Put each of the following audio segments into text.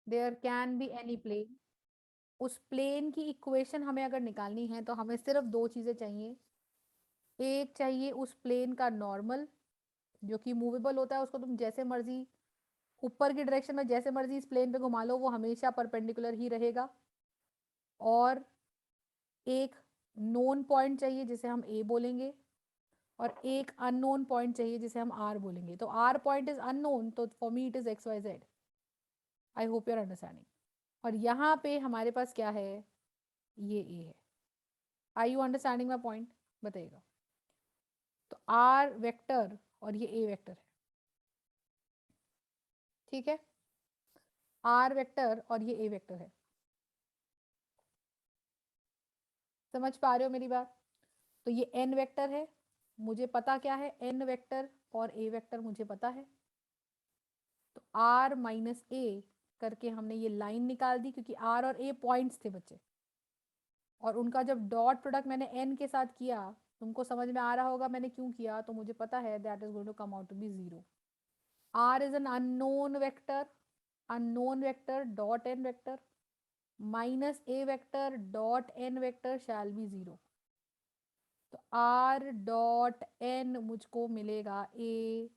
There can be any plane. उस plane की equation हमें अगर निकालनी है तो हमें सिर्फ दो चीजें चाहिए। एक चाहिए उस प्लेन का नॉर्मल जो कि मूवेबल होता है, उसको तुम जैसे मर्जी ऊपर की डायरेक्शन में जैसे मर्जी इस प्लेन पे घुमा लो वो हमेशा परपेंडिकुलर ही रहेगा। और एक नोन पॉइंट चाहिए जिसे हम ए बोलेंगे, और एक अननोन पॉइंट चाहिए जिसे हम आर बोलेंगे। तो आर पॉइंट इज अननोन, तो for me it is X Y Z. I hope your understanding. और यहाँ पे हमारे पास क्या है, ये ए है। आई यू अंडरस्टैंडिंग माई पॉइंट, बताइएगा। तो आर वेक्टर और ये ए वेक्टर है, ठीक है। आर वेक्टर और ये ए वेक्टर है, समझ पा रहे हो मेरी बात। तो ये एन वेक्टर है, मुझे पता क्या है, एन वेक्टर और ए वेक्टर मुझे पता है। तो आर माइनस ए करके हमने ये लाइन निकाल दी, क्योंकि आर और ए पॉइंट्स थे बच्चे, और उनका जब डॉट प्रोडक्ट मैंने एन के साथ किया, तुमको समझ में आ रहा होगा मैंने क्यों किया, तो मुझे पता है that is going to come out to be 0। R is an unknown vector, unknown vector dot N vector minus A vector dot N vector shall be 0। तो आर डॉट एन मुझको मिलेगा ए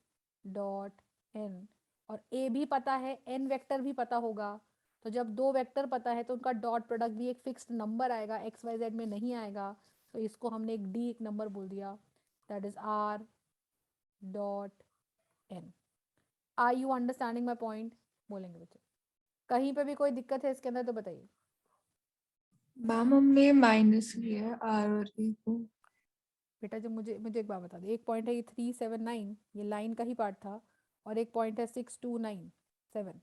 डॉट एन, और ए भी पता है, N vector भी पता होगा। तो जब दो वेक्टर पता है तो उनका डॉट प्रोडक्ट भी एक फिक्स्ड नंबर आएगा, एक्स वाई जेड में नहीं आएगा। तो इसको हमने एक डी एक नंबर बोल दिया, that is R dot N. Are you understanding my point, बोलेंगे बच्चे। कहीं पे भी कोई दिक्कत है इसके अंदर तो बताइए। मैम हमने माइनस लिया है आर और ए को। बेटा जब मुझे मुझे एक बात बता दे, एक पॉइंट है ये 379, ये लाइन का ही पार्ट था, और एक पॉइंट है 6297।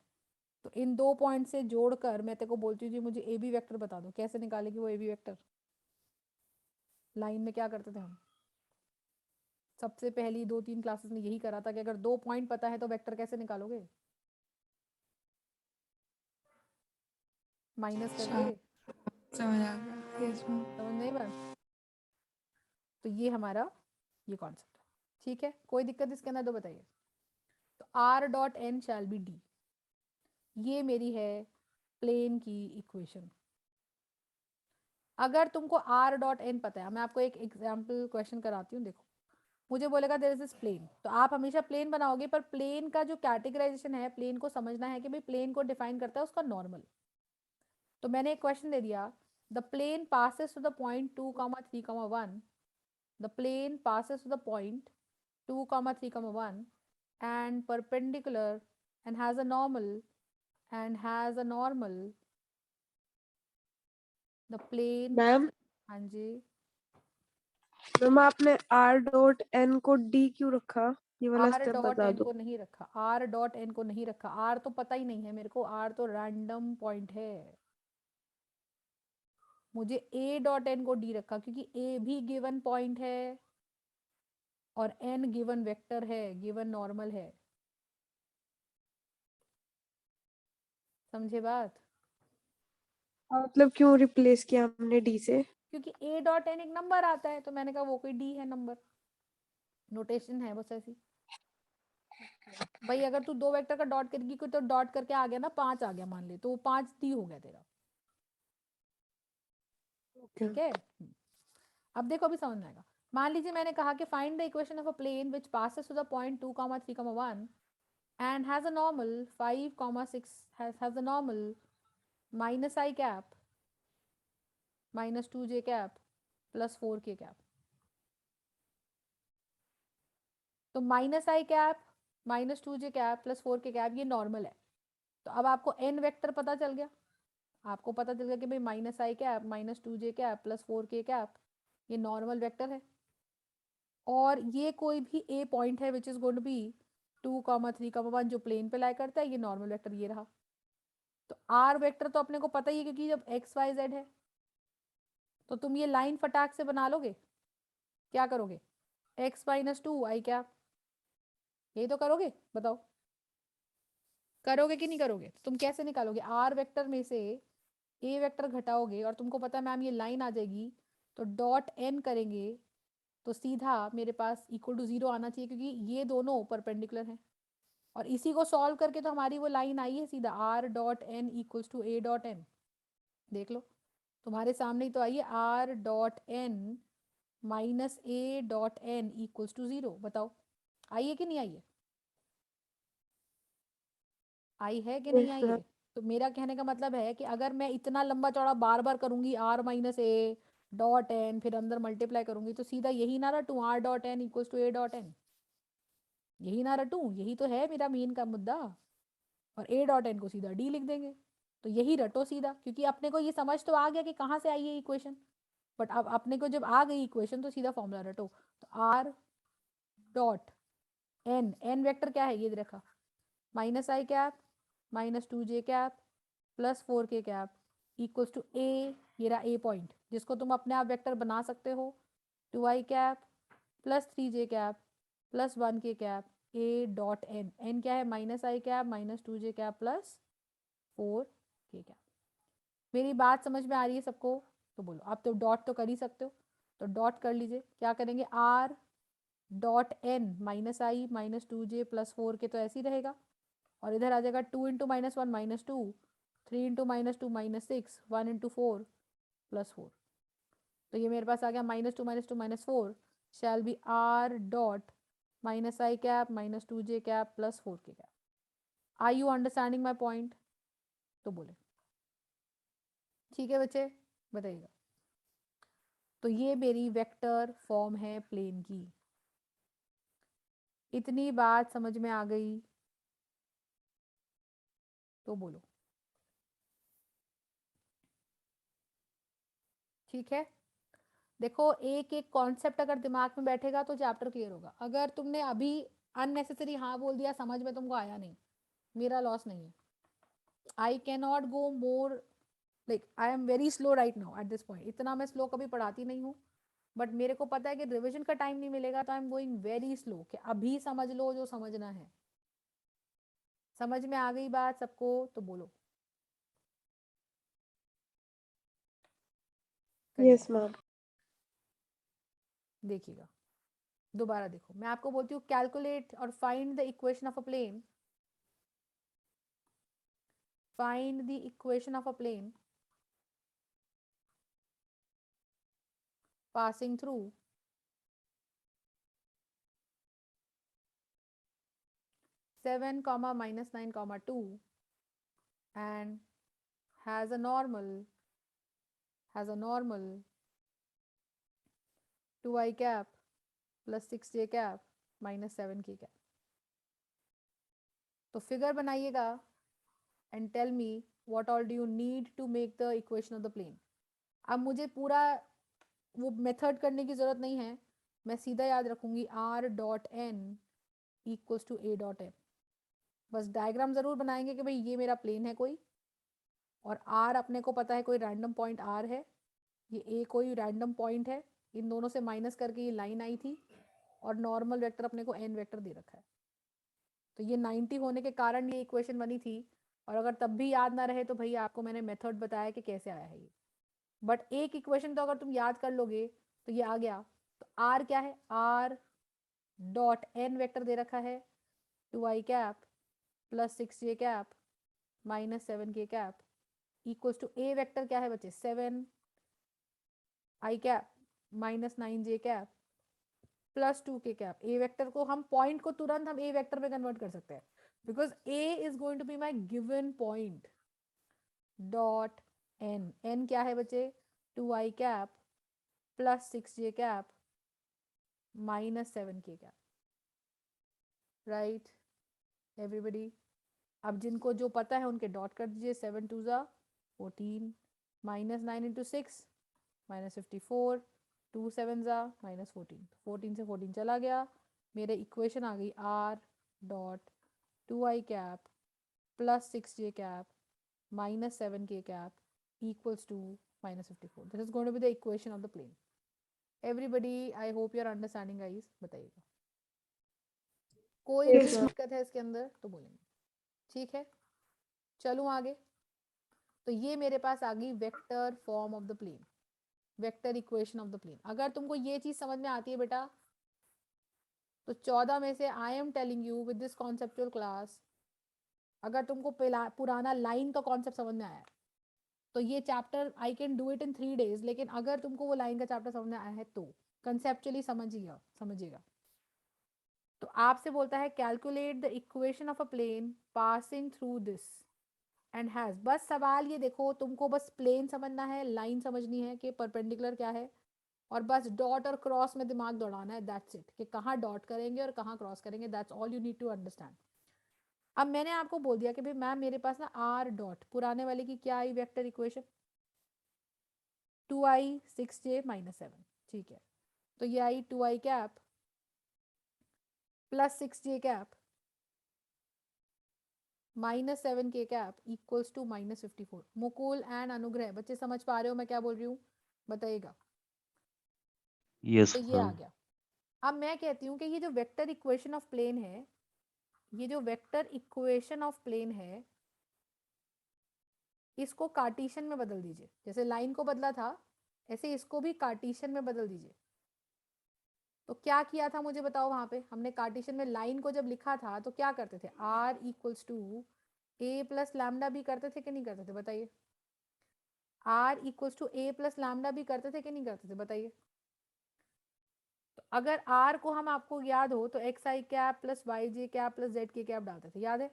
तो इन दो पॉइंट से जोड़कर मैं तेरे को बोलती हूँ जी मुझे ए बी वेक्टर बता दो, कैसे निकालेगी वो ए बी वेक्टर। लाइन में क्या करते थे हम, सबसे पहली 2-3 क्लासेस में यही करा था कि अगर दो पॉइंट पता है तो वेक्टर कैसे निकालोगे, माइनस अच्छा, करके। समझ आ गया। Yes ma'am. समझ नहीं बात। तो ये हमारा ये कॉन्सेप्ट है, ठीक है। कोई दिक्कत इसके अंदर तो बताइए। तो are dot N shall be D, ये मेरी है प्लेन की इक्वेशन। अगर तुमको आर डॉट एन पता है, मैं आपको एक एग्जाम्पल क्वेश्चन कराती हूँ, देखो। मुझे बोलेगा देयर इज दिस प्लेन, तो आप हमेशा प्लेन बनाओगे, पर प्लेन का जो कैटेगराइजेशन है, प्लेन को समझना है कि भाई प्लेन को डिफाइन करता है उसका नॉर्मल। तो मैंने एक क्वेश्चन दे दिया, the plane passes to the point 2, 3, 1, the plane passes to the point 2, 3, 1 and perpendicular and has a normal and has a normal the plane. Ma'am हाँ जी। मैम आपने आर डॉट एन को D क्यों रखा? ये वाला आर स्टेप डॉट बता N दो। को नहीं रखा, आर डॉट एन को नहीं रखा, आर तो पता ही नहीं है मेरे को, आर तो रैंडम पॉइंट है। मुझे ए डॉट एन को डी रखा क्योंकि ए भी गिवन पॉइंट है और एन गिवन वेक्टर है, गिवन नॉर्मल है। समझे बात। मतलब क्यों रिप्लेस किया हमने डी से? क्योंकि ए डॉट एन एक नंबर आता है, तो मैंने कहा वो कोई डी है नंबर, नोटेशन है बस ऐसी। भाई अगर तू दो वेक्टर का डॉट करेगी कोई, तो डॉट करके आ गया ना 5 आ गया मान ले, तो वो 5 डी हो गया तेरा, ओके। ठीक है। अब देखो अभी समझ में आएगा। मान लीजिए मैंने कहा कि find the equation of a plane which passes to the point 2, 3, 1 and has a normal 5, 6 has a normal minus I cap minus 2j cap plus 4k cap। तो minus I cap minus 2j cap plus 4k cap ये normal है। तो अब आपको N vector पता चल गया, आपको पता चल गया कि भाई minus I cap minus 2j cap plus 4k cap ये नॉर्मल वेक्टर है, और ये कोई भी ए पॉइंट है which is going to be 2, 3, 1 जो प्लेन पे लाई करता है, ये नॉर्मल वेक्टर ये रहा। तो आर वेक्टर तो अपने को पता ही है क्योंकि जब एक्स वाई जेड है, तो तुम ये लाइन फटाक से बना लोगे। क्या करोगे, x-2 आई कैप, यही तो करोगे, बताओ करोगे कि नहीं करोगे। तुम कैसे निकालोगे, आर वेक्टर में से ए वेक्टर घटाओगे और तुमको पता है मैम ये लाइन आ जाएगी, तो डॉट एन करेंगे, तो सीधा मेरे पास इक्वल टू 0 आना चाहिए क्योंकि ये दोनों परपेंडिकुलर हैं। और इसी को सॉल्व करके तो हमारी वो लाइन आई है सीधा R dot N equals to A dot N. देख लो तुम्हारे सामने ही तो आई है are dot N minus A dot N equals to 0। बताओ आई है कि नहीं आई है? आई है कि नहीं यस आई मैम। है? तो मेरा कहने का मतलब है कि अगर मैं इतना लंबा चौड़ा बार बार करूंगी R minus A dot N फिर अंदर मल्टीप्लाई करूंगी तो सीधा यही ना रटूं R dot N equals to A dot N, यही ना रटूं, यही तो है मेरा मेन का मुद्दा। और ए डॉट एन को सीधा डी लिख देंगे। तो यही रटो सीधा, क्योंकि अपने को ये समझ तो आ गया कि कहाँ से आई है इक्वेशन। बट अब अपने को जब आ गई इक्वेशन तो सीधा फॉर्मूला रटो। तो are dot N, N vector क्या है ये देखा, minus I cap minus 2j cap plus 4k cap equals to A, ये रहा ए पॉइंट जिसको तुम अपने आप वेक्टर बना सकते हो, 2i cap plus 3j cap plus 1k cap A dot N, N क्या है minus I cap minus 2j cap plus 4k cap. मेरी बात समझ में आ रही है सबको? तो बोलो, आप तो डॉट तो कर ही सकते हो, तो डॉट कर लीजिए। क्या करेंगे, are dot N minus I minus 2j plus 4k तो ऐसे ही रहेगा, और इधर आ जाएगा 2 into minus one minus two, 3 into minus two minus six, 1 into 4 plus 4। तो ये मेरे पास आ गया minus two minus 4 shall be R dot minus I cap minus 2j cap plus 4k cap. Are you understanding my point? तो बोले ठीक है बच्चे, बताइएगा। तो ये मेरी वेक्टर फॉर्म है प्लेन की। इतनी बात समझ में आ गई? तो बोलो ठीक है। देखो एक एक कॉन्सेप्ट अगर दिमाग में बैठेगा तो चैप्टर क्लियर होगा। अगर तुमने अभी अननेसेसरी हाँ बोल दिया, समझ में तुमको आया नहीं, मेरा लॉस नहीं है। I can not go more, like I am very slow right now at this point. इतना मैं स्लो कभी पढ़ाती नहीं हूँ, बट मेरे को पता है कि रिविजन का टाइम नहीं मिलेगा, तो I am going very slow कि अभी समझ लो जो समझना है। समझ में आ गई बात सबको? तो बोलो यस करिएगा, मैम। देखिएगा दोबारा देखो। मैं आपको बोलती हूँ कैलकुलेट और find the equation of a plane, find the equation of a plane passing through 7 comma minus 9 comma 2 and has a normal 2i cap plus 6j cap minus 7k cap। तो figure बनाइएगा and tell me what all do you need to make the equation of the plane. अब मुझे पूरा वो method करने की जरूरत नहीं है, मैं सीधा याद रखूंगी R dot N equals to A dot N. बस डायग्राम जरूर बनाएंगे कि भाई ये मेरा प्लेन है कोई, और आर अपने को पता है कोई रैंडम पॉइंट आर है, ये ए कोई रैंडम पॉइंट है, इन दोनों से माइनस करके ये लाइन आई थी, और नॉर्मल वेक्टर अपने को एन वेक्टर दे रखा है। तो ये 90 होने के कारण ये इक्वेशन बनी थी। और अगर तब भी याद ना रहे तो भैया आपको मैंने मेथड बताया कि कैसे आया है ये। बट एक इक्वेशन तो अगर तुम याद कर लोगे तो ये आ गया। तो आर क्या है, आर डॉट एन वेक्टर दे रखा है 2i cap plus 6j cap minus 7k cap equals to A vector क्या है बच्चे, 7i cap minus 9j cap plus 2k cap. A vector को हम पॉइंट को तुरंत हम ए वेक्टर में कन्वर्ट कर सकते हैं, because A is going to be my given point dot N. N क्या है बच्चे, 2i cap plus 6j cap minus 7k cap. Right everybody? अब जिनको जो पता है उनके डॉट कर दीजिए। 7 2 ज़ा 14 माइनस 9 इंटू 6 माइनस 54, 2 7 ज़ा माइनस 14, 14 से 14 चला गया। मेरे इक्वेशन आ गई R dot 2i cap plus 6j cap minus 7k cap equals to minus 54। This is going to be the equation of the plane. Everybody I hope you are understanding guys, बताइएगा कोई भी yes ma'am. दिक्कत है इसके अंदर तो बोलेंगे। ठीक है चलूँ आगे। तो ये मेरे पास आ गई vector form of the plane, vector equation of the plane. अगर तुमको ये चीज समझ में आती है बेटा तो 14 में से I am telling you with this conceptual class, अगर तुमको पुराना लाइन का कॉन्सेप्ट समझ में आया है तो ये chapter I can do it in 3 days, लेकिन अगर तुमको वो लाइन का चैप्टर समझ में आया है तो कंसेप्चुअली समझिएगा। तो आपसे बोलता है calculate the equation of a plane passing through this and has, बस सवाल ये देखो, तुमको बस प्लेन समझना है, लाइन समझनी है कि परपेंडिकुलर क्या है, और बस डॉट और क्रॉस में दिमाग दौड़ाना है, दैट्स इट, कि कहाँ डॉट करेंगे और कहाँ क्रॉस करेंगे, that's all you need to understand. अब मैंने आपको बोल दिया कि भाई मैम मेरे पास ना आर डॉट पुराने वाले की क्या आई वेक्टर इक्वेशन, 2i 6j -7, ठीक है, तो ये आई 2i cap plus 6j cap -7k cap equals to -54। Mukul and Anugrah, बच्चे समझ पा रहे हो मैं क्या बोल रही हूँ, बताइएगा। यस तो ये आ मैम। गया। अब मैं कहती हूँ कि ये जो वेक्टर इक्वेशन ऑफ प्लेन है, ये जो वेक्टर इक्वेशन ऑफ प्लेन है, इसको कार्टेशियन में बदल दीजिए, जैसे लाइन को बदला था ऐसे इसको भी कार्टेशियन में बदल दीजिए। तो क्या किया था मुझे बताओ, वहां पे हमने कार्टेशियन में लाइन को जब लिखा था तो क्या करते थे, r equals to a plus lambda भी करते थे कि नहीं करते थे, बताइए। r equals to a plus lambda भी करते थे कि नहीं करते थे, बताइए। तो अगर r को हम, आपको याद हो तो x I cap plus Y J cap plus Z K cap डालते थे, याद है।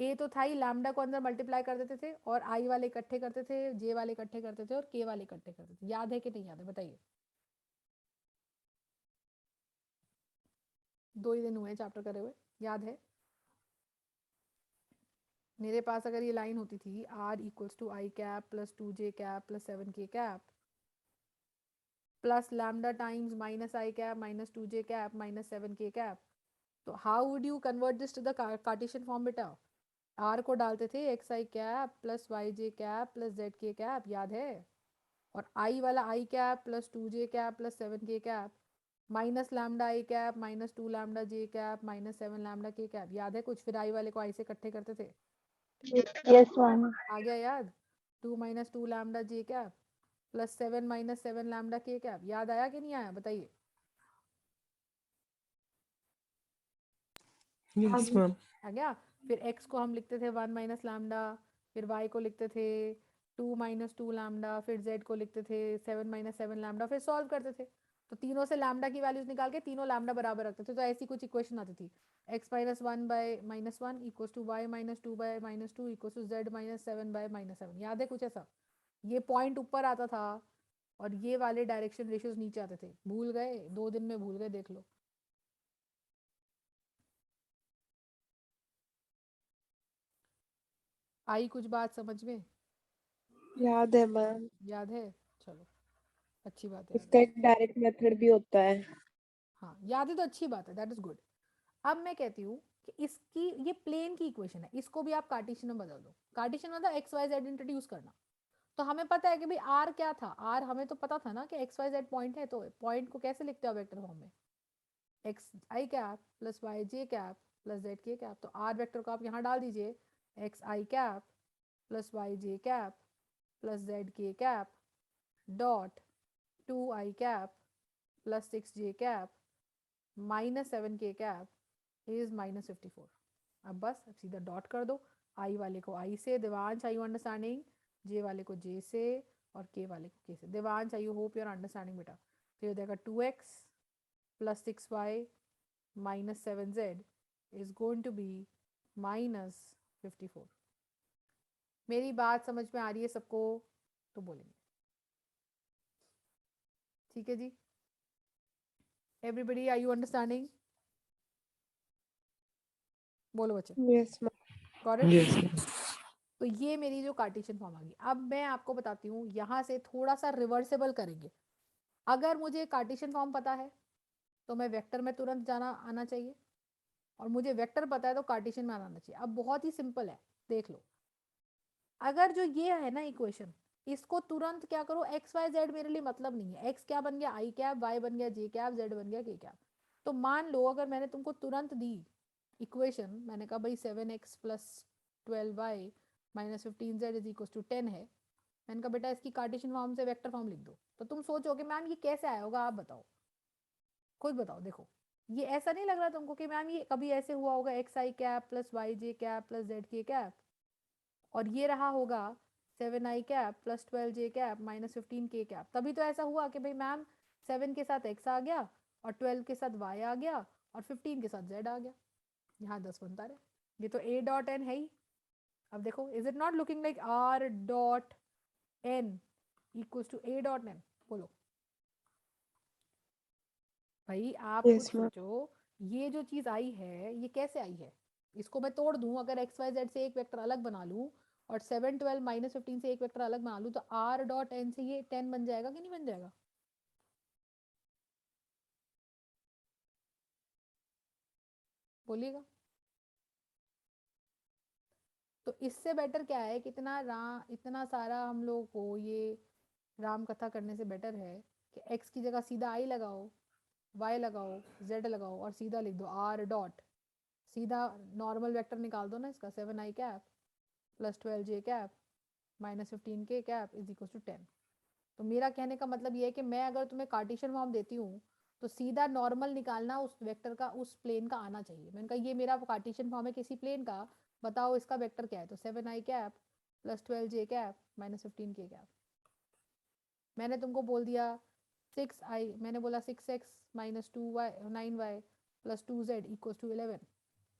a तो था ही, लैम्डा को अंदर मल्टीप्लाई कर देते थे और i वाले इकट्ठे करते थे, j वाले इकट्ठे करते थे और k वाले इकट्ठे करते थे, याद है कि नहीं याद है, बताइए। 2 ही दिन हुए चैप्टर करे हुए, याद है। मेरे पास अगर ये लाइन होती थी r equals to I cap plus 2j cap plus 7k cap plus lambda times minus I cap minus 2j cap minus 7k cap, तो how would you convert this to the Cartesian form बेटा। r को डालते थे X I cap plus Y J cap plus Z K cap, याद है, और i वाला I cap plus 2j cap plus 7k cap minus lambda I cap minus 2 lambda J cap minus 7 lambda के cap, याद है कुछ, फिर i वाले को i से इकट्ठे करते थे, यस मैम। आ गया याद। 2 माइनस 2 लैम्डा जे कैप प्लस 7 माइनस 7 लैम्डा के कैप, याद आया कि नहीं आया, बताइए। Yes ma'am. आ गया। फिर x को हम लिखते थे 1 माइनस लैम्डा, फिर y को लिखते थे 2 माइनस 2 लैम्डा, फिर z को लिखते थे 7 माइनस 7 लैम्डा, फिर सॉल्व करते थे। तो तीनों से लैम्डा की वैल्यूज निकाल के तीनों लैम्डा बराबर रखते थे, तो ऐसी कुछ इक्वेशन आती थी, x minus 1 by minus 1 equals to y minus 2 by minus 2 equals to z minus 7 by minus 7, याद है कुछ ऐसा। ये पॉइंट ऊपर आता था और ये वाले डायरेक्शन रेशियोज नीचे आते थे, भूल गए, 2 दिन में भूल गए, देख लो। आई कुछ बात समझ में, याद है मैम। याद है, चलो अच्छी बात है, याद इसका है। एक डायरेक्ट मेथड भी होता है। हाँ याद है तो अच्छी बात है, दैट इज गुड। अब मैं कहती हूँ कि इसकी, ये प्लेन की इक्वेशन है, इसको भी आप कार्टेशियन में बदल दो। कार्टेशियन मतलब एक्स वाई जेड इंट्रोड्यूस करना। तो हमें पता है कि भाई आर क्या था, आर हमें तो पता था ना कि एक्स वाई जेड पॉइंट है, तो पॉइंट को कैसे लिखते हो वेक्टर फॉर्म में, x I cap plus Y J cap plus Z K cap, तो आर वेक्टर को आप यहाँ डाल दीजिए, x I cap plus Y J cap plus Z K cap dot 2i cap plus 6j cap minus 7k cap is -54। अब बस अब सीधा डॉट कर दो, आई वाले को आई से, देवांश आई यू अंडरस्टैंडिंग, जे वाले को जे से और के वाले को के से। Devansh I you hope you are understanding बेटा। तो ये देगा 2x plus 6y minus 7z is going to be -54। मेरी बात समझ में आ रही है सबको, तो बोलेंगे ठीक है जी। एवरीबडी आर यू अंडरस्टैंडिंग, बोलो बच्चे, yes ma'am. Got it. Yes ma'am. तो ये मेरी जो कार्टेशियन फॉर्म आ गई। अब मैं आपको बताती हूँ, यहाँ से थोड़ा सा रिवर्सेबल करेंगे। अगर मुझे कार्टेशियन फॉर्म पता है तो मैं वेक्टर में तुरंत जाना आना चाहिए, और मुझे वेक्टर पता है तो कार्टेशियन में आना चाहिए। अब बहुत ही सिंपल है, देख लो। अगर जो ये है ना इक्वेशन, इसको तुरंत क्या करो, एक्स वाई जेड मेरे लिए मतलब नहीं है, एक्स क्या बन गया आई कैप, वाई बन गया जे कैप, जेड बन गया के कैप। तो मान लो अगर मैंने तुमको तुरंत दी इक्वेशन, मैंने कहा भाई 7x plus 12y minus 15z is equal to 10 है, मैंने कहा बेटा इसकी कार्टेशियन फॉर्म से वेक्टर फॉर्म लिख दो, तो तुम सोचोगे मैम ये कैसे आया होगा, आप बताओ, खुद बताओ, देखो ये ऐसा नहीं लग रहा तुमको कि मैम ये कभी ऐसे हुआ होगा x I cap plus Y J cap plus Z K cap, और ये रहा होगा 7i cap plus 12j cap minus 15k cap. तभी तो ऐसा हुआ कि भाई मैम 7 के साथ x आ गया और 12 के साथ y आ गया और 15 के साथ z आ गया। यहाँ 10 बनता रहे। ये तो a डॉट एन है ही। अब देखो, is it not looking like r dot N equals to a dot n? बोलो भाई, आप खुद यस मैम। सोचो, ये जो चीज आई है ये कैसे आई है? इसको मैं तोड़ दूं, अगर एक्स वाई जेड से एक वेक्टर अलग बना लूं और 7 12 माइनस 15 से एक वेक्टर अलग बना लूं, तो r डॉट एन से ये 10 बन जाएगा कि नहीं बन जाएगा? बोलिएगा। तो इससे बेटर क्या है कि इतना सारा हम लोगों को ये राम कथा करने से बेटर है कि x की जगह सीधा i लगाओ, y लगाओ, z लगाओ और सीधा लिख दो r डॉट, सीधा नॉर्मल वेक्टर निकाल दो ना इसका, 7i cap plus 12j cap minus 15k cap is equal to 10। तो मेरा कहने का मतलब ये है कि मैं अगर तुम्हें कार्टेशियन फॉर्म देती हूँ तो सीधा नॉर्मल निकालना उस वेक्टर का, उस प्लेन का आना चाहिए। मैंने कहा ये मेरा कार्टेशियन फॉर्म है किसी प्लेन का, बताओ इसका वेक्टर क्या है? तो 7i cap plus 12j cap minus 15k cap. मैंने तुमको बोल दिया 6i, मैंने बोला 6x minus 2y 9y plus 2z equal to 11।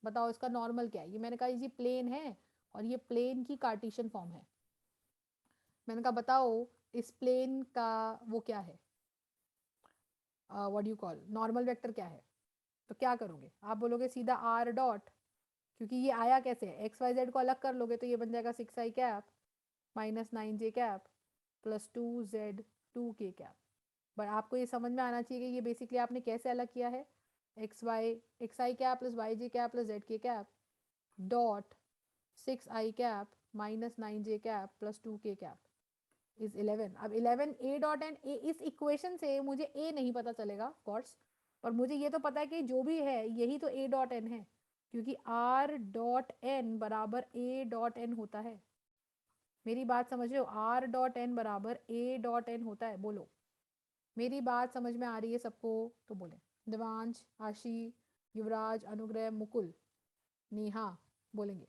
बताओ इसका नॉर्मल क्या है? ये मैंने कहा ये प्लेन है और ये प्लेन की कार्टेशियन फॉर्म है। मैंने कहा बताओ इस प्लेन का वो क्या है, what you call normal vector क्या है? तो क्या करोगे आप? बोलोगे सीधा r डॉट, क्योंकि ये आया कैसे है, एक्स वाई जेड को अलग कर लोगे तो ये बन जाएगा 6i cap minus 9j cap plus 2z 2k cap. But आपको ये समझ में आना चाहिए कि ये बेसिकली आपने कैसे अलग किया है, x I cap plus Y J cap plus Z K cap dot 6i cap minus 9j cap plus 2k cap is 11। अब 11 a डॉट एन, ए इस इक्वेशन से मुझे a नहीं पता चलेगा ऑफ कोर्स, पर मुझे ये तो पता है कि जो भी है यही तो a डॉट एन है, क्योंकि r डॉट एन बराबर a डॉट एन होता है। मेरी बात समझ रहे हो? r डॉट एन बराबर a डॉट एन होता है। बोलो मेरी बात समझ में आ रही है सबको? तो बोले देवांश, आशी, युवराज, अनुग्रह, मुकुल, नेहा बोलेंगे।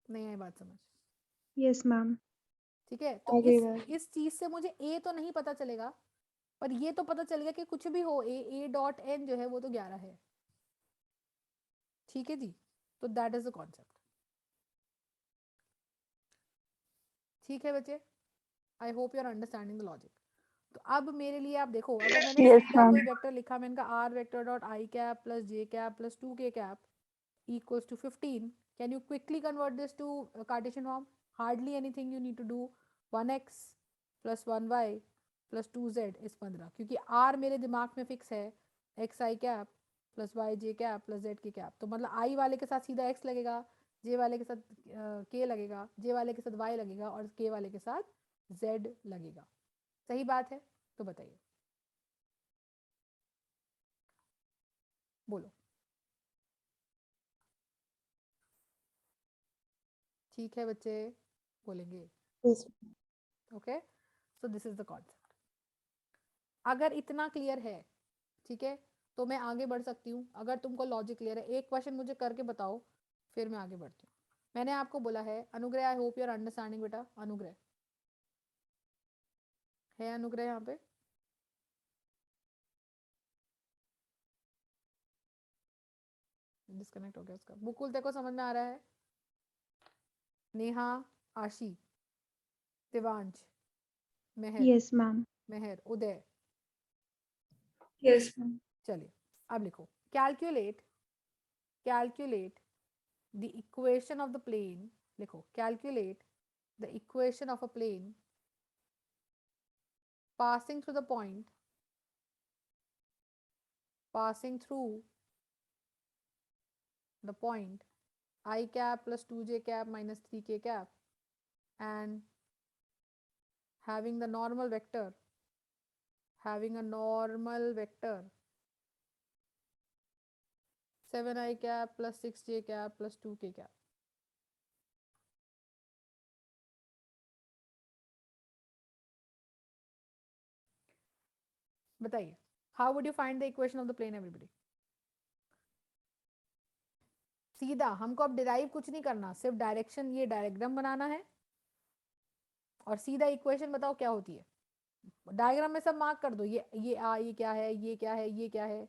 नहीं आई बात समझ? Yes ma'am. ठीक है, तो आगे इस चीज से मुझे a तो नहीं पता चलेगा, पर ये तो पता चल गया कि कुछ भी हो ए डॉट एन जो है वो तो 11 है। ठीक है जी, तो दैट इज द कॉन्सेप्ट। ठीक है बच्चे, I hope you are understanding the logic. तो अब मेरे लिए आप देखो, अगर मैंने Yes, सीधा ma'am. कोई वेक्टर लिखा, मैंने कहा r vector dot i cap plus j cap plus 2k cap equals to 15, can you quickly convert this to Cartesian form? Hardly anything you need to do. 1x plus 1y plus 2z is 15, क्योंकि r मेरे दिमाग में fix है x I cap plus Y J cap plus Z की cap. तो मतलब आई वाले के साथ सीधा x लगेगा, जे वाले के साथ k लगेगा, जे वाले के साथ y लगेगा और k वाले के साथ z लगेगा। सही बात है? तो बताइए, बोलो। ठीक है बच्चे, बोलेंगे yes. Okay. So this is the concept. अगर इतना क्लियर है, ठीक है, तो मैं आगे बढ़ सकती हूँ। अगर तुमको लॉजिक क्लियर है, एक क्वेश्चन मुझे करके बताओ, फिर मैं आगे बढ़ती हूँ। मैंने आपको बोला है Anugrah, I hope you are understanding बेटा। अनुग्रह है? अनुग्रह यहाँ पे? डिस्कनेक्ट हो गया उसका। मुकुल तेरे को समझ में आ रहा है? Neha, Aashi, Devansh, Mehar, yes ma'am. Mehar, Uday. Yes ma'am. चलिए अब लिखो, calculate calculate the equation of the plane. लिखो calculate the equation of a plane passing through the point passing through the point I cap plus 2j cap minus 3k cap and having the normal vector 7i cap plus 6j cap plus 2k cap। बताइए, how would you find the equation of the plane everybody? सीधा, हमको अब derive कुछ नहीं करना, सिर्फ direction, ये diagram बनाना है और सीधा इक्वेशन बताओ क्या होती है। डायग्राम में सब मार्क कर दो, ये क्या है, ये क्या है, ये क्या है,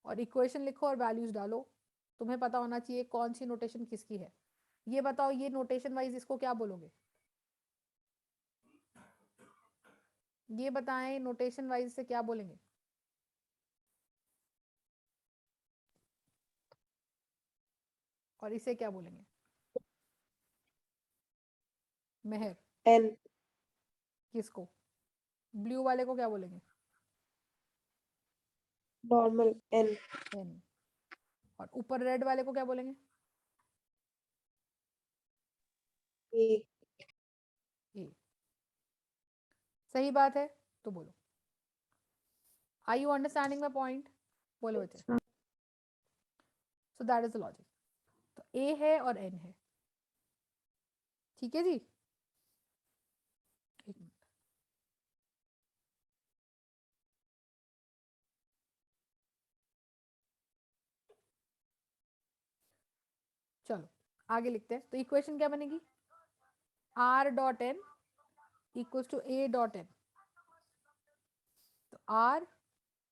और इक्वेशन लिखो और वैल्यूज डालो। तुम्हें पता होना चाहिए कौन सी नोटेशन किसकी है। ये बताओ, ये नोटेशन वाइज इसको क्या बोलोगे? ये बताएं, नोटेशन वाइज से क्या बोलेंगे? और इसे क्या बोलेंगे? मेहर, एन। किसको? ब्लू वाले को क्या बोलेंगे? Normal n. एन। और ऊपर रेड वाले को क्या बोलेंगे? ए। ए। सही बात है, तो बोलो, are you understanding my point? बोलो बच्चे। So that is the logic. तो ए है और एन है, ठीक है जी। एक मिनट, चलो आगे लिखते हैं। तो इक्वेशन क्या बनेगी? R dot N equals to A dot n. तो आर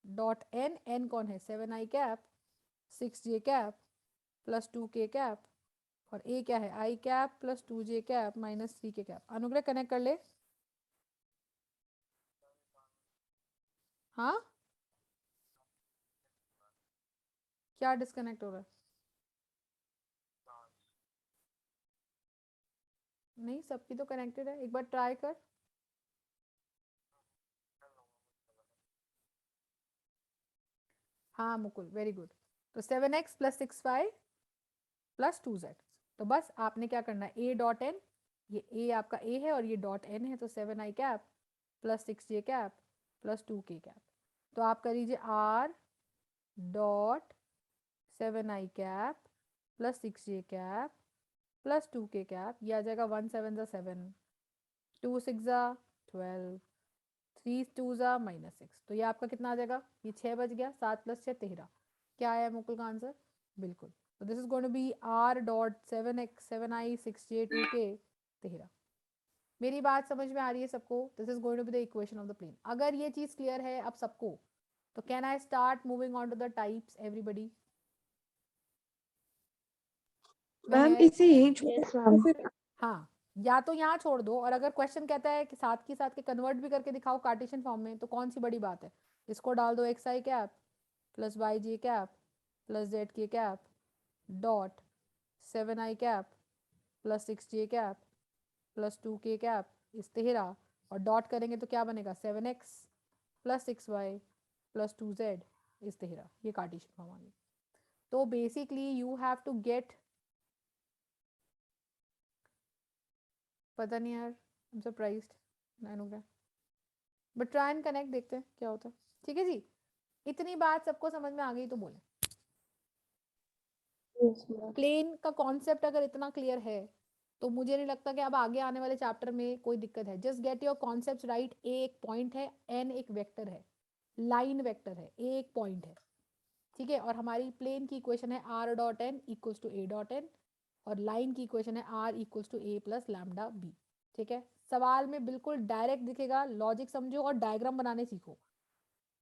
डॉट एन, एन कौन है? 7i cap 6j cap plus 2k cap, और ए क्या है? i cap plus 2j cap minus 3k cap. अनुग्रह कनेक्ट कर ले। हाँ, क्या डिस्कनेक्ट हो रहा है? नहीं, सबकी तो कनेक्टेड है, एक बार ट्राई कर। हाँ मुकुल, वेरी गुड। तो 7x plus 6y plus 2z। तो बस आपने क्या करना है, a डॉट एन, ये a आपका a है और ये डॉट n है, तो 7i cap plus 6j cap plus 2k cap. तो आप कर लीजिए r dot 7i cap plus 6j cap plus 2k cap. ये आ जाएगा 1 7 7, 2 6 12, 3 2 -6। तो ये आपका कितना आ जाएगा? ये 6 बज गया, 7 प्लस 6 13। क्या आया मुकुल का आंसर? बिल्कुल। तो this is going to be r dot 7x 7i 6j 2k 13। मेरी बात समझ में आ रही है सबको? This is going to be the equation of the plane. अगर ये चीज क्लियर है अब सबको, तो can I start moving on to the types everybody? Ma'am इसे यहीं छोड़ Yes, दो ma'am. फिर। हाँ, या तो यहाँ छोड़ दो, और अगर क्वेश्चन कहता है कि साथ के साथ के कन्वर्ट भी करके दिखाओ कार्टेशियन फॉर्म में, तो कौन सी बड़ी बात है? इसको डाल दो xi cap plus yj cap plus zk cap dot 7i cap plus 6j cap plus 2k cap इस 13, और डॉट करेंगे तो क्या बनेगा? 7x plus 6y plus 2z इस 13। ये कार्टेशियन फॉर्म आ गई। तो basically you have to get, पता नहीं यार, I am surprised, Anugrah, but try and connect, देखते हैं क्या होता है। ठीक है जी, इतनी बात सबको समझ में आ गई तो बोले। Yes, ma'am. प्लेन का कॉन्सेप्ट अगर इतना क्लियर है, तो मुझे नहीं लगता कि अब आगे आने वाले चैप्टर में कोई दिक्कत है। Just get your concept right. A एक पॉइंट है, एन एक वेक्टर है, लाइन वेक्टर है, ए एक पॉइंट है, ठीक है। और हमारी प्लेन की इक्वेशन है are dot N equals to A dot n, और लाइन की इक्वेशन है r equals to a plus lambda b, ठीक है। सवाल में बिल्कुल डायरेक्ट दिखेगा, लॉजिक समझो और डायग्राम बनाने सीखो।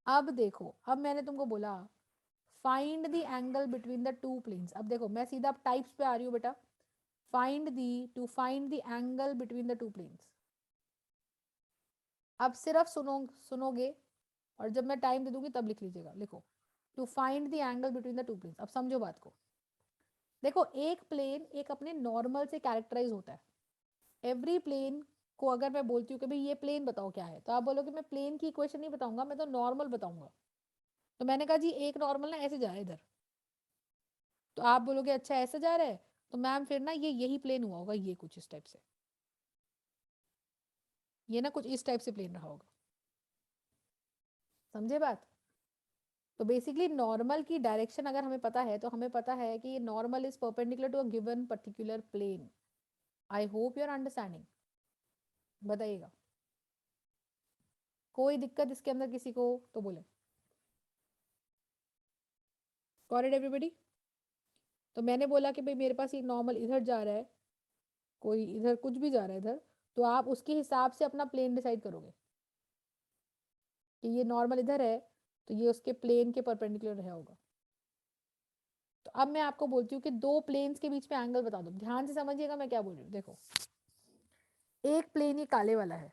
अब देखो, अब मैंने तुमको बोला find the angle between the two planes. अब देखो मैं सीधा टाइप्स पे आ रही हूँ बेटा। To find the angle between the two planes. अब सिर्फ सुनोगे, और जब मैं टाइम दे दूंगी तब लिख लीजिएगा। लिखो, to find the angle between the two planes. अब समझो बात को। देखो, एक प्लेन एक अपने नॉर्मल से कैरेक्टराइज होता है। एवरी प्लेन को अगर मैं बोलती हूँ कि भाई ये प्लेन बताओ क्या है, तो आप बोलोगे मैं प्लेन की इक्वेशन नहीं बताऊंगा, मैं तो नॉर्मल बताऊंगा। तो मैंने कहा जी एक नॉर्मल ना ऐसे जा रहा है इधर, तो आप बोलोगे अच्छा ऐसे जा रहा है, तो मैम फिर ना ये यही प्लेन हुआ होगा, ये कुछ इस टाइप से, ये ना कुछ इस टाइप से प्लेन रहा होगा। समझे बात? तो बेसिकली नॉर्मल की डायरेक्शन अगर हमें पता है, तो हमें पता है कि normal is perpendicular to a given particular plane. I hope you are understanding. बताइएगा, कोई दिक्कत इसके अंदर किसी को तो बोले। Got it everybody? तो मैंने बोला कि भाई मेरे पास एक नॉर्मल इधर जा रहा है, कोई इधर कुछ भी जा रहा है इधर, तो आप उसके हिसाब से अपना प्लेन डिसाइड करोगे कि ये नॉर्मल इधर है तो ये उसके प्लेन के परपेंडिकुलर रहा होगा। तो अब मैं आपको बोलती हूँ कि दो प्लेन्स के बीच में एंगल बता दो, ध्यान से समझिएगा मैं क्या बोल रही हूँ। देखो, एक प्लेन ये काले वाला है,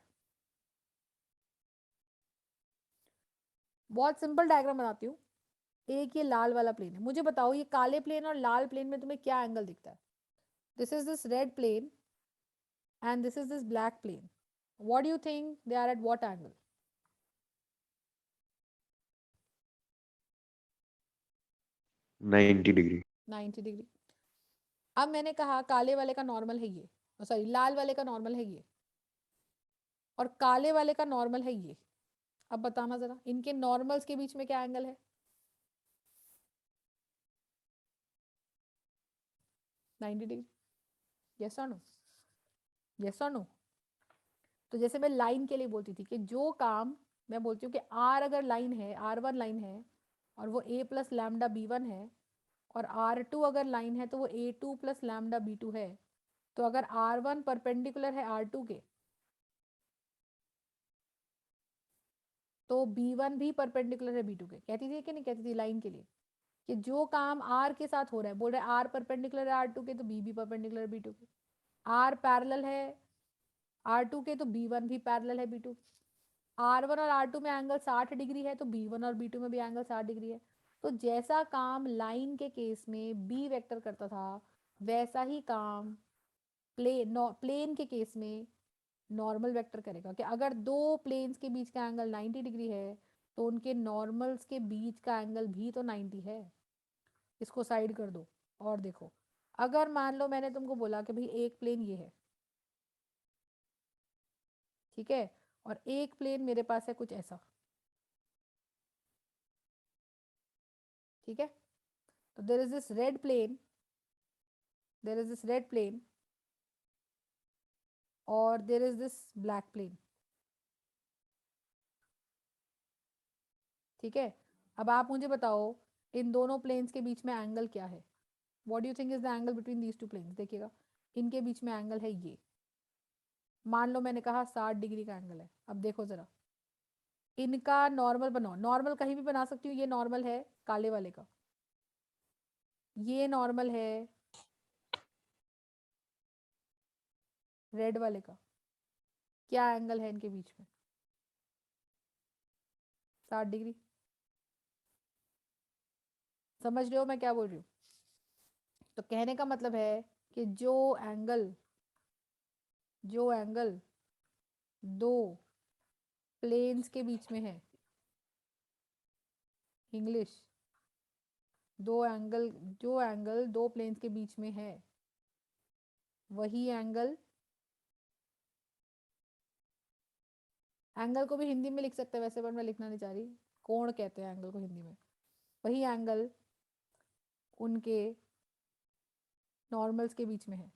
बहुत सिंपल डायग्राम बनाती हूँ। एक ये लाल वाला प्लेन है, मुझे बताओ ये काले प्लेन और लाल प्लेन में तुम्हें क्या एंगल दिखता है? This is this red plane and this is this black plane. What do you think they are at what angle? 90 degree. 90 degree. अब मैंने कहा काले वाले का नॉर्मल है ये, सॉरी लाल वाले का नॉर्मल है ये, और काले वाले का नॉर्मल है ये। अब बताना जरा इनके नॉर्मल्स के बीच में क्या एंगल है? 90 डिग्री। यस और नो? यस और नो? तो जैसे मैं लाइन के लिए बोलती थी कि जो काम मैं बोलती हूँ कि आर अगर लाइन है, R1 लाइन है और वो a प्लस लैम्डा B1 है, और R2 अगर लाइन है तो वो A2 प्लस लैम्डा B2 है, तो अगर R1 परपेंडिकुलर है R2 के तो B1 भी परपेंडिकुलर है B2 के। कहती थी कि नहीं कहती थी लाइन के लिए कि जो काम R के साथ हो रहा है, बोल रहे R परपेंडिकुलर है R2 के तो B भी परपेंडिकुलर है B2 के, R पैरेलल है R2 के तो B1 भी पैरेलल है B2। R1 और R2 में एंगल 60 डिग्री है तो B1 और B2 में भी एंगल 60 डिग्री है। तो जैसा काम लाइन के केस में B वेक्टर करता था वैसा ही काम प्लेन के केस में नॉर्मल वेक्टर करेगा कि अगर दो प्लेन्स के बीच का एंगल 90 डिग्री है तो उनके नॉर्मल्स के बीच का एंगल भी तो 90 है। इसको साइड कर दो और देखो, अगर मान लो मैंने तुमको बोला कि भाई एक प्लेन ये है, ठीक है, और एक प्लेन मेरे पास है कुछ ऐसा, ठीक है, तो there is this red plane, there is this red plane और there is this black plane, ठीक है। अब आप मुझे बताओ इन दोनों प्लेन्स के बीच में एंगल क्या है? What do you think is the angle between these two planes? देखिएगा इनके बीच में एंगल है ये, मान लो मैंने कहा 60 डिग्री का एंगल है। अब देखो जरा इनका नॉर्मल बनाओ, नॉर्मल कहीं भी बना सकती हूँ, ये नॉर्मल है काले वाले का, ये नॉर्मल है रेड वाले का, क्या एंगल है इनके बीच में? 60 डिग्री। समझ रहे हो मैं क्या बोल रही हूँ? तो कहने का मतलब है कि जो एंगल दो प्लेन्स के बीच में है, इंग्लिश, जो एंगल दो प्लेन्स के बीच में है वही एंगल, एंगल को भी हिंदी में लिख सकते हैं वैसे पर मैं लिखना नहीं चाह रही, कोण कहते हैं एंगल को हिंदी में, वही एंगल उनके नॉर्मल्स के बीच में है।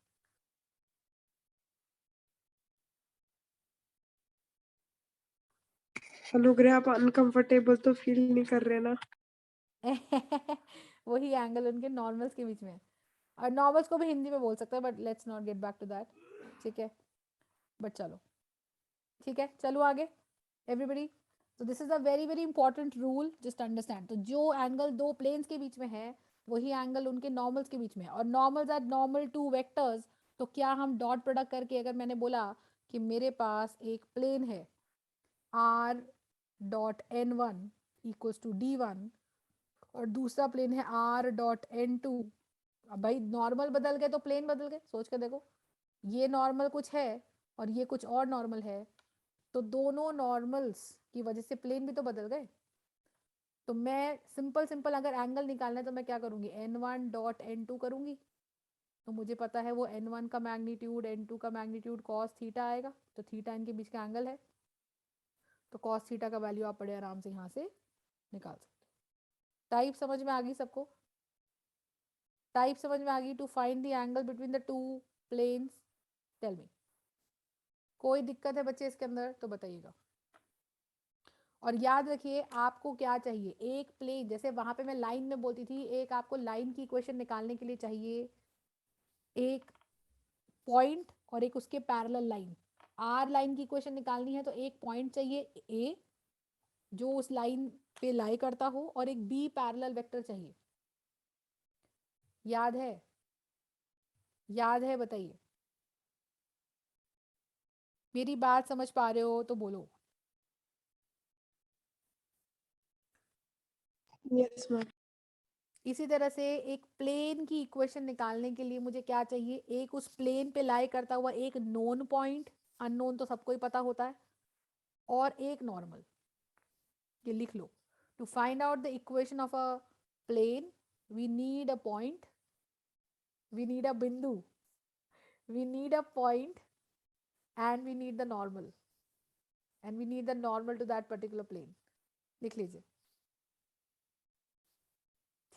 लग रहा है आप अनकंफर्टेबल तो फील नहीं कर रहे ना? वही एंगल उनके नॉर्मल्स के बीच में है, और नॉर्मल्स को भी हिंदी में बोल सकते हैं but let's not get back to that, ठीक है, बट चलो ठीक है, चलो आगे एवरीबडी। तो this is a very very important rule, just understand. तो जो एंगल दो प्लेन्स के बीच में है वही एंगल उनके नॉर्मल्स के बीच में है, और normals are normal to vectors. तो क्या हम डॉट प्रोडक्ट करके अगर मैंने बोला कि मेरे पास एक प्लेन है r dot n1 equals to d1 और दूसरा प्लेन है r डॉट n2, अब भाई नॉर्मल बदल गए तो प्लेन बदल गए, सोच कर देखो, ये नॉर्मल कुछ है और ये कुछ और नॉर्मल है, तो दोनों नॉर्मल्स की वजह से प्लेन भी तो बदल गए। तो मैं सिंपल सिंपल अगर एंगल निकालना है तो मैं क्या करूंगी, n1 डॉट n2 करूंगी, तो मुझे पता है वो n1 का मैग्नीट्यूड n2 का मैग्नीट्यूड cos थीटा आएगा, तो थीटा इनके बीच का एंगल है, तो cos थीटा का वैल्यू आप बड़े आराम से यहाँ से निकाल सकते हो। टाइप समझ में आ गई सबको? टाइप समझ में आ गई? To find the angle between the two planes, tell me. कोई दिक्कत है बच्चे इसके अंदर तो बताइएगा। और याद रखिए आपको क्या चाहिए, एक प्लेन, जैसे वहां पे मैं लाइन में बोलती थी, एक आपको लाइन की इक्वेशन निकालने के लिए चाहिए एक पॉइंट और एक उसके पैरेलल लाइन। आर लाइन की इक्वेशन निकालनी है तो एक पॉइंट चाहिए ए जो उस लाइन पे लाई करता हो और एक बी पैरेलल वेक्टर चाहिए। याद है? याद है? बताइए, मेरी बात समझ पा रहे हो तो बोलो। Yes ma'am. इसी तरह से एक प्लेन की इक्वेशन निकालने के लिए मुझे क्या चाहिए, एक उस प्लेन पे लाई करता हुआ एक नोन पॉइंट, अननोन तो सबको ही पता होता है, और एक नॉर्मल। ये लिख लो। To find out the equation of a plane we need a point, we need a बिंदु, we need a point and we need the normal, and we need the normal to that particular plane. लिख लीजिए,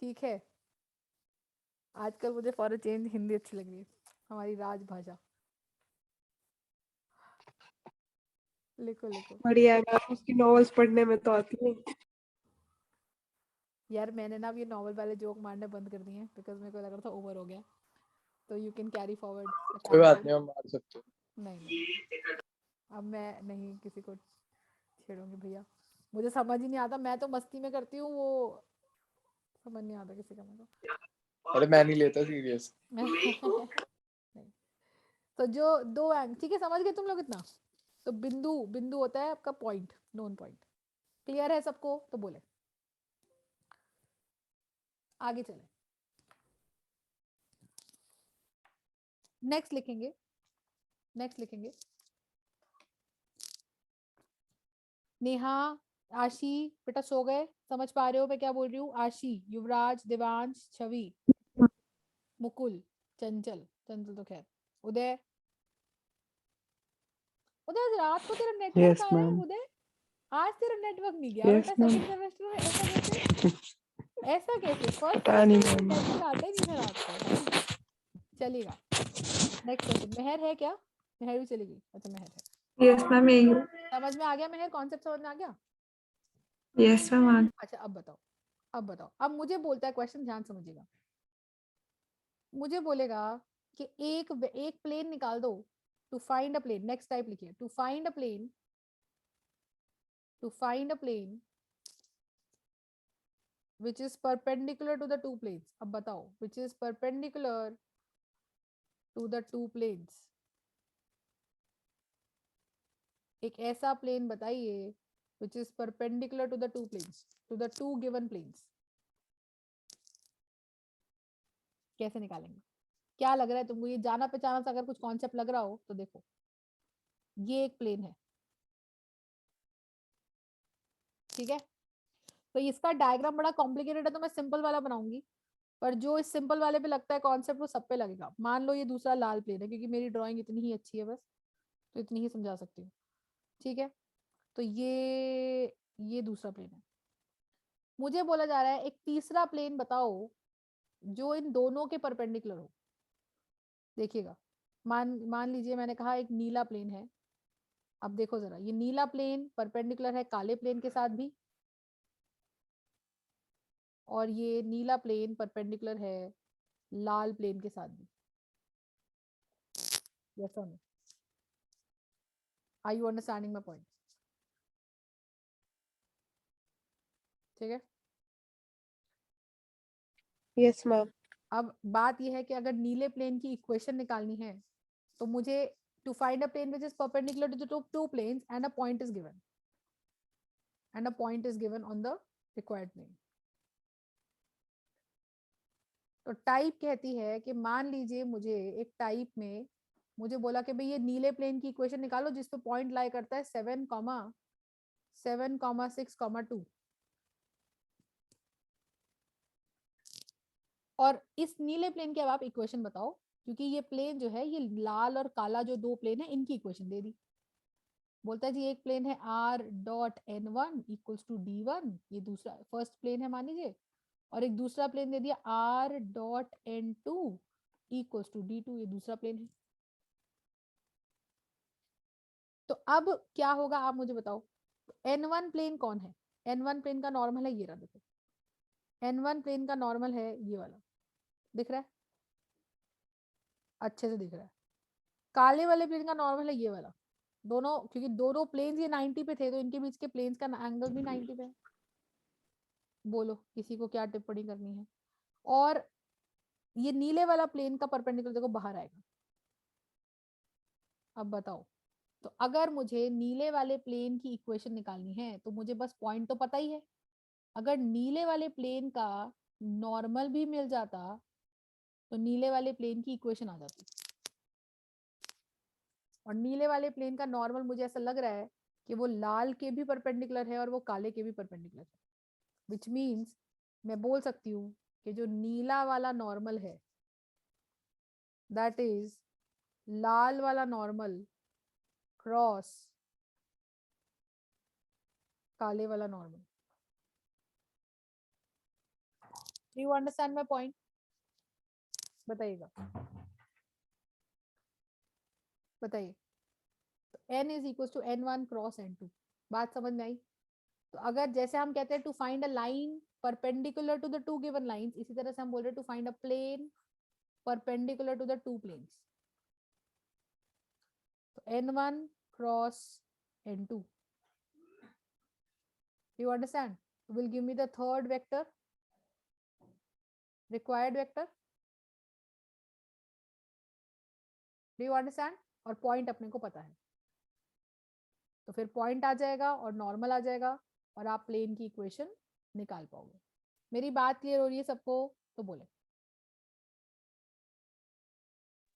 ठीक है? आजकल मुझे for a change Hindi अच्छी लग रही है, हमारी राजभाषा। लिखो लिखो। बढ़िया है मैम, उसकी नॉवेल्स पढ़ने में तो आती है। यार मैंने ना अब ये नॉवल वाले जोक मारने बंद कर दिए हैं बिकॉज मेरे को लग रहा था ओवर हो गया, तो यू कैन कैरी फॉरवर्ड। कोई बात नहीं, हम मार सकते हो। नहीं नहीं, अब मैं नहीं किसी को छेड़ूंगी भैया, मुझे समझ ही नहीं आता, मैं तो मस्ती में करती हूँ, वो समझ नहीं आता किसी का मेरे अरे मैं नहीं लेता सीरियस। को। नहीं। तो जो दो एंग, ठीक है, समझ गए तुम लोग इतना? तो बिंदु, बिंदु होता है आपका पॉइंट, नोन पॉइंट। क्लियर है सबको? तो बोले आगे चले। नेक्स्ट लिखेंगे, नेक्स्ट लिखेंगे। नेहा, आशी, बेटा सो गए? समझ पा रहे हो मैं क्या बोल रही हूँ? आशी, युवराज, देवांश, छवि, मुकुल, चंचल, चंचल तो खैर, उदय, उदय आज रात को तेरा नेटवर्क यस आया है मैम। उदय? आज तेरा नेटवर्क नहीं गया यस बेटा मैम। सेकंड सेमेस्टर में? ऐसा कैसे? ऐसा कैसे? फर्स्ट पता नहीं सेमेस्टर में मैम। नेटवर्क आता ही नहीं था रात को भाई। चलेगा। Next question. मेहर है क्या? मेहर भी चलेगी? अच्छा मेहर है। यस मैम, यही हूँ। समझ में आ गया मेहर? कॉन्सेप्ट समझ में आ गया? Yes ma'am. अच्छा अब बताओ, अब बताओ, अब मुझे बोलता है क्वेश्चन, ध्यान समझिएगा। मुझे बोलेगा कि एक प्लेन निकाल दो, to find a plane, next type लिखिए, to find a plane, to find a plane which is perpendicular to the two planes। अब बताओ, which is perpendicular to the two planes। एक ऐसा प्लेन बताइए which is perpendicular to the two planes, to the two given planes। कैसे निकालेंगे? क्या लग रहा है तुमको? ये जाना पहचाना सा अगर कुछ कॉन्सेप्ट लग रहा हो तो देखो, ये एक प्लेन है, ठीक है? तो इसका डायग्राम बड़ा कॉम्प्लिकेटेड है तो मैं सिंपल वाला बनाऊंगी, पर जो इस सिंपल वाले पे लगता है कॉन्सेप्ट वो सब पे लगेगा। मान लो ये दूसरा लाल प्लेन है, क्योंकि मेरी ड्राइंग इतनी ही अच्छी है बस, तो इतनी ही समझा सकती हूँ, ठीक है? तो ये दूसरा प्लेन है। मुझे बोला जा रहा है एक तीसरा प्लेन बताओ जो इन दोनों के परपेंडिकुलर हो। देखिएगा, मान मान लीजिए मैंने कहा एक नीला प्लेन है। अब देखो जरा, ये नीला प्लेन परपेंडिकुलर है काले प्लेन के साथ भी, और ये नीला प्लेन परपेंडिकुलर है लाल प्लेन के साथ भी। यस और no? Are you understanding my point? ठीक है। Yes ma'am. अब बात यह है कि अगर नीले प्लेन की इक्वेशन निकालनी है तो मुझे to find a plane which is perpendicular to the two planes and a point is given, and a point is given on the required plane। तो टाइप कहती है कि मान लीजिए मुझे एक टाइप में मुझे बोला कि भाई ये नीले प्लेन की इक्वेशन निकालो जिस पे पॉइंट लाई करता है 7,6,2, और इस नीले प्लेन की अब आप इक्वेशन बताओ, क्योंकि ये प्लेन जो है ये लाल और काला जो दो प्लेन है इनकी इक्वेशन दे दी। बोलता है जी एक प्लेन है r.n1 इक्वल्स टू d1, ये दूसरा फर्स्ट प्लेन है मान लीजिए, और एक दूसरा प्लेन दे दिया r.n2 इक्वल्स टू d2, ये दूसरा प्लेन है। तो अब क्या होगा आप मुझे बताओ, N1 प्लेन कौन है? N1 प्लेन का नॉर्मल है ये रहा, देखो N1 प्लेन का नॉर्मल है ये वाला, दिख रहा है? अच्छे से दिख रहा है। काले वाले प्लेन का नॉर्मल है ये वाला। दोनों, क्योंकि दोनों प्लेन्स ये 90 पे थे तो इनके बीच के प्लेन्स का एंगल भी 90 पे है। बोलो किसी को क्या टिप्पणी करनी है? और ये नीले वाला प्लेन का परपेंडिकुलर देखो बाहर आएगा। अब बताओ, तो अगर मुझे नीले वाले प्लेन की इक्वेशन निकालनी है तो मुझे बस पॉइंट तो पता ही है। अगर नीले वाले प्लेन का नॉर्मल भी मिल जाता तो नीले वाले प्लेन की इक्वेशन आ जाती। और नीले वाले प्लेन का नॉर्मल मुझे ऐसा लग रहा है कि वो लाल के भी परपेंडिकुलर है और वो काले के भी परपेंडिकुलर है, विच मीन्स मैं बोल सकती हूँ कि जो नीला वाला नॉर्मल है दैट इज लाल वाला नॉर्मल क्रॉस काले वाला normal. Do you understand my point? बताइएगा, बताइए। तो n is equal to n1 cross n2। बात समझ में आई? तो अगर जैसे हम कहते हैं to find a line perpendicular to the two given lines, इसी तरह से हम बोल रहे हैं to find a plane perpendicular to the two planes. तो n1 cross n2, you understand? Will give me the third vector, required vector. Do you understand? और point अपने को पता है, तो फिर पॉइंट आ जाएगा और नॉर्मल आ जाएगा और आप प्लेन की इक्वेशन निकाल पाओगे। मेरी बात क्लियर हो रही है सबको? तो बोले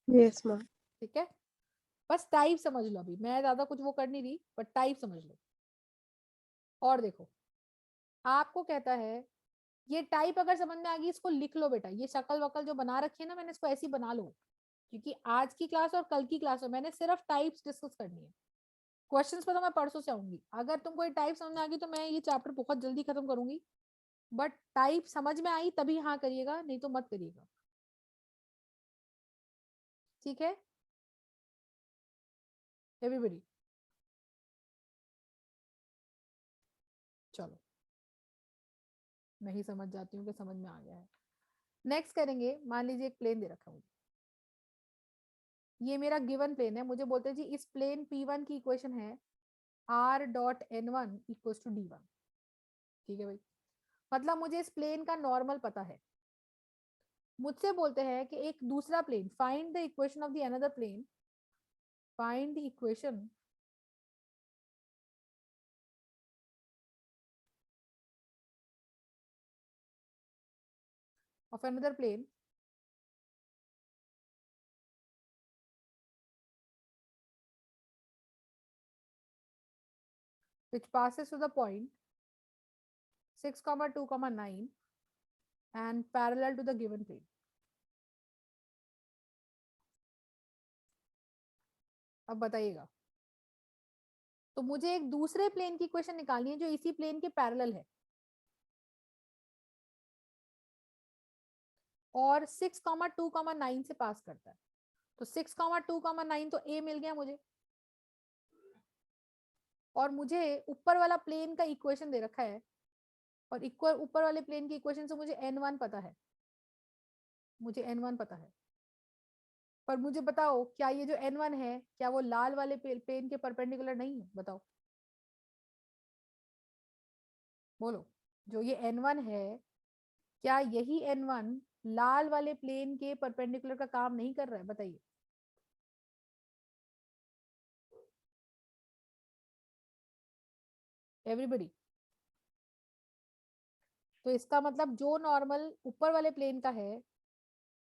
यस मैम। ठीक है। बस टाइप समझ लो, अभी मैं ज्यादा कुछ वो कर नहीं रही, बट टाइप समझ लो। और देखो, आपको कहता है ये टाइप अगर समझ में आ गई इसको लिख लो बेटा। ये शक्ल वकल जो बना रखी है ना मैंने, इसको ऐसी बना लो, क्योंकि आज की क्लास और कल की क्लास में मैंने सिर्फ टाइप्स डिस्कस करनी है। क्वेश्चंस पे तो मैं परसों से आऊंगी। अगर तुम कोई टाइप समझ में आ गई तो मैं ये चैप्टर बहुत जल्दी खत्म करूंगी, बट टाइप समझ में आई तभी हाँ करिएगा, नहीं तो मत करिएगा, ठीक है एवरीबॉडी? चलो मैं ही समझ जाती हूँ कि समझ में आ गया है। नेक्स्ट करेंगे, मान लीजिए एक प्लेन दे रखा है मुझे, ये मेरा गिवन प्लेन है। मुझे बोलते हैं जी इस प्लेन P1 की इक्वेशन है r.n1 इक्वल्स टू d1। ठीक है भाई, मतलब मुझे इस प्लेन का नॉर्मल पता है। मुझसे बोलते हैं कि एक दूसरा plane, find the equation of the another plane, find the equation of another plane which passes to the point 6, 2, 9 and parallel to the given plane। अब बताइएगा, तो मुझे एक दूसरे प्लेन की इक्वेशन निकालनी है जो इसी प्लेन के पैरेलल है और 6, 2, 9 से पास करता है। तो 6, 2, 9 तो ए मिल गया मुझे, और मुझे ऊपर वाला प्लेन का इक्वेशन दे रखा है, और इक्वल ऊपर वाले प्लेन की इक्वेशन से मुझे n1 पता है, मुझे n1 पता है। पर मुझे बताओ क्या ये जो n1 है क्या वो लाल वाले प्लेन के परपेंडिकुलर नहीं है? बताओ, बोलो। जो ये n1 है क्या यही n1 लाल वाले प्लेन के परपेंडिकुलर का काम नहीं कर रहा है? बताइए। एवरीबॉडी, तो इसका मतलब जो नॉर्मल ऊपर वाले प्लेन का है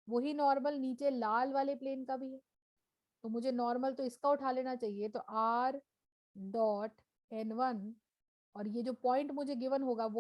वही नॉर्मल नीचे लाल वाले प्लेन का भी है। तो मुझे नॉर्मल तो इसका उठा लेना चाहिए, तो r.n1 और ये जो पॉइंट मुझे गिवन होगा वो